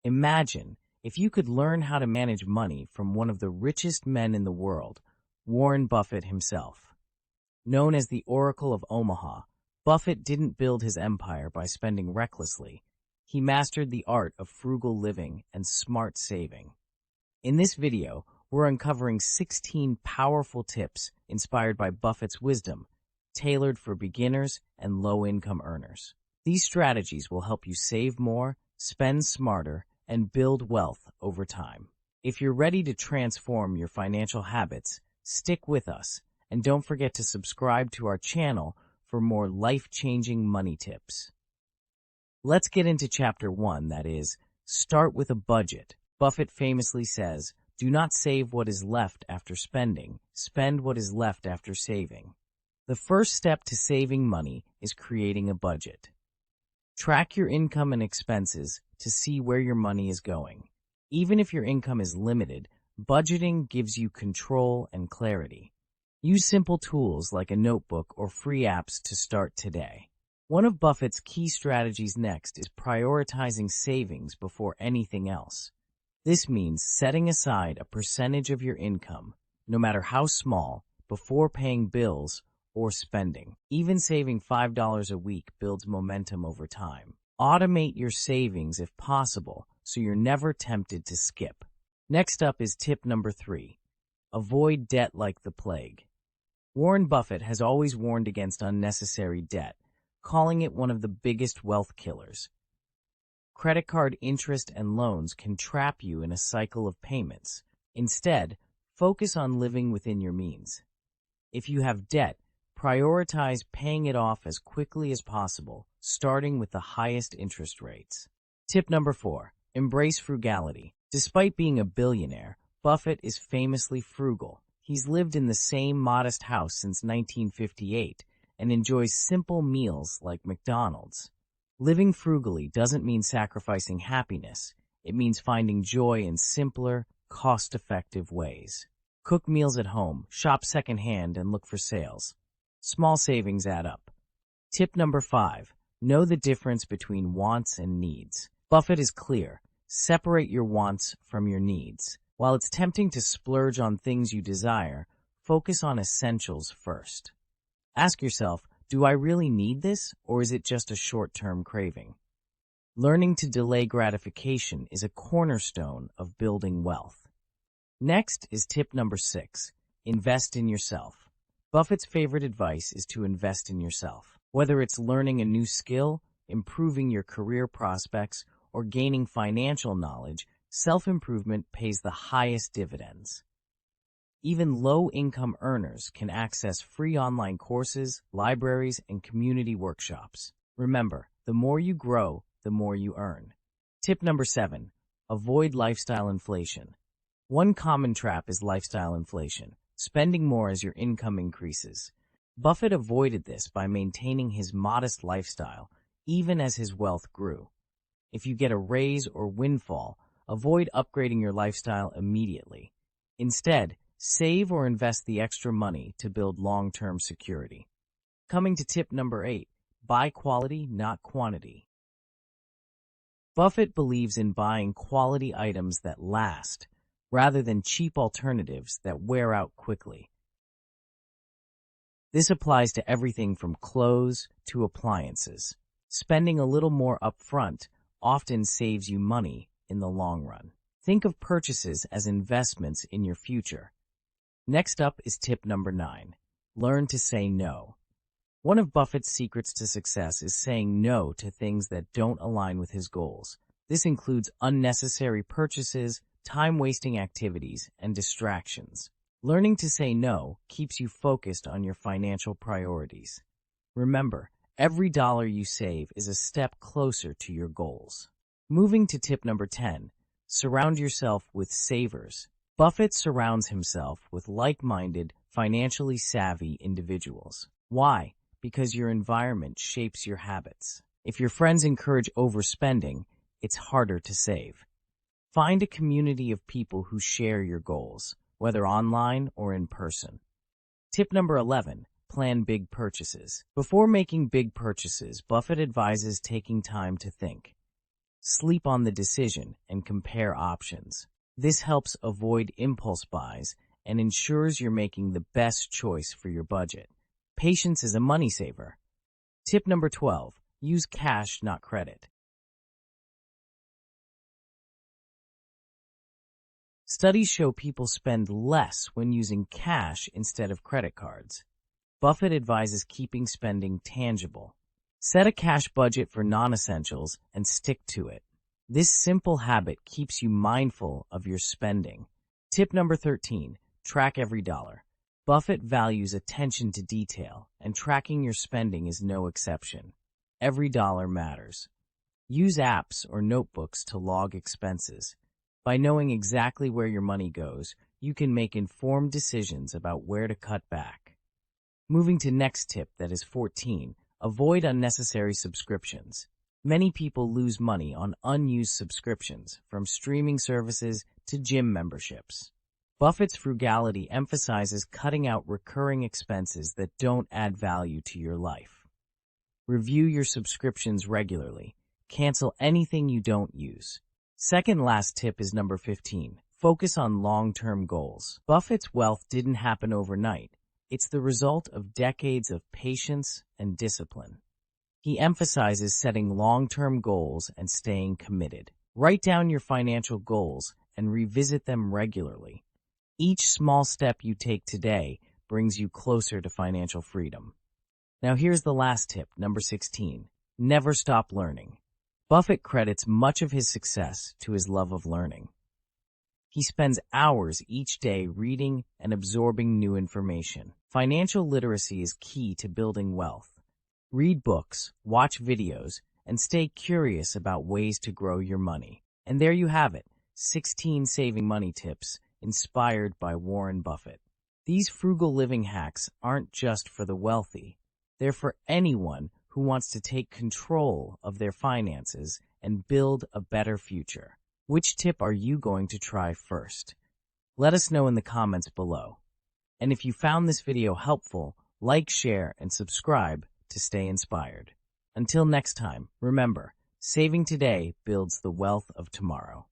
Imagine if you could learn how to manage money from one of the richest men in the world, Warren Buffett himself. Known as the Oracle of Omaha, Buffett didn't build his empire by spending recklessly. He mastered the art of frugal living and smart saving. In this video, we're uncovering 16 powerful tips inspired by Buffett's wisdom, tailored for beginners and low-income earners. These strategies will help you save more, spend smarter, and build wealth over time. If you're ready to transform your financial habits, stick with us, and don't forget to subscribe to our channel for more life-changing money tips. Let's get into Chapter 1, that is, start with a budget. Buffett famously says, "Do not save what is left after spending, spend what is left after saving." The first step to saving money is creating a budget. Track your income and expenses to see where your money is going. Even if your income is limited, budgeting gives you control and clarity. Use simple tools like a notebook or free apps to start today. One of Buffett's key strategies next is prioritizing savings before anything else. This means setting aside a percentage of your income, no matter how small, before paying bills or spending. Even saving $5 a week builds momentum over time. Automate your savings if possible, so you're never tempted to skip. Next up is tip number 3. Avoid debt like the plague. Warren Buffett has always warned against unnecessary debt, calling it one of the biggest wealth killers. Credit card interest and loans can trap you in a cycle of payments. Instead, focus on living within your means. If you have debt, prioritize paying it off as quickly as possible, starting with the highest interest rates. Tip number 4. Embrace frugality. Despite being a billionaire, Buffett is famously frugal. He's lived in the same modest house since 1958 and enjoys simple meals like McDonald's. Living frugally doesn't mean sacrificing happiness. It means finding joy in simpler, cost-effective ways. Cook meals at home, shop secondhand, and look for sales. Small savings add up. Tip number 5. Know the difference between wants and needs. Buffett is clear. Separate your wants from your needs. While it's tempting to splurge on things you desire, focus on essentials first. Ask yourself, do I really need this, or is it just a short-term craving? Learning to delay gratification is a cornerstone of building wealth. Next is tip number 6. Invest in yourself. Buffett's favorite advice is to invest in yourself. Whether it's learning a new skill, improving your career prospects, or gaining financial knowledge, self-improvement pays the highest dividends. Even low-income earners can access free online courses, libraries, and community workshops. Remember, the more you grow, the more you earn. Tip number 7. Avoid lifestyle inflation. One common trap is lifestyle inflation, spending more as your income increases. Buffett avoided this by maintaining his modest lifestyle, even as his wealth grew. If you get a raise or windfall, avoid upgrading your lifestyle immediately. Instead, save or invest the extra money to build long-term security. Coming to tip number 8, buy quality, not quantity. Buffett believes in buying quality items that last, rather than cheap alternatives that wear out quickly. This applies to everything from clothes to appliances. Spending a little more upfront often saves you money in the long run. Think of purchases as investments in your future. Next up is tip number 9. Learn to say no. One of Buffett's secrets to success is saying no to things that don't align with his goals. This includes unnecessary purchases, time-wasting activities, and distractions. Learning to say no keeps you focused on your financial priorities. Remember, every dollar you save is a step closer to your goals. Moving to tip number 10. Surround yourself with savers. Buffett surrounds himself with like-minded, financially savvy individuals. Why? Because your environment shapes your habits. If your friends encourage overspending, it's harder to save. Find a community of people who share your goals, whether online or in person. Tip number 11. Plan big purchases. Before making big purchases, Buffett advises taking time to think. Sleep on the decision and compare options. This helps avoid impulse buys and ensures you're making the best choice for your budget. Patience is a money saver. Tip number 12. Use cash, not credit. Studies show people spend less when using cash instead of credit cards. Buffett advises keeping spending tangible. Set a cash budget for non-essentials and stick to it. This simple habit keeps you mindful of your spending. Tip number 13. Track every dollar. Buffett values attention to detail, and tracking your spending is no exception. Every dollar matters. Use apps or notebooks to log expenses. By knowing exactly where your money goes, you can make informed decisions about where to cut back. Moving to next tip, that is 14. Avoid unnecessary subscriptions. Many people lose money on unused subscriptions, from streaming services to gym memberships. Buffett's frugality emphasizes cutting out recurring expenses that don't add value to your life. Review your subscriptions regularly. Cancel anything you don't use. Second last tip is number 15. Focus on long-term goals. Buffett's wealth didn't happen overnight. It's the result of decades of patience and discipline. He emphasizes setting long-term goals and staying committed. Write down your financial goals and revisit them regularly. Each small step you take today brings you closer to financial freedom. Now here's the last tip, number 16. Never stop learning. Buffett credits much of his success to his love of learning. He spends hours each day reading and absorbing new information. Financial literacy is key to building wealth. Read books, watch videos, and stay curious about ways to grow your money. And there you have it, 16 saving money tips inspired by Warren Buffett. These frugal living hacks aren't just for the wealthy. They're for anyone who wants to take control of their finances and build a better future. Which tip are you going to try first? Let us know in the comments below. And if you found this video helpful, like, share, and subscribe to stay inspired. Until next time, remember, saving today builds the wealth of tomorrow.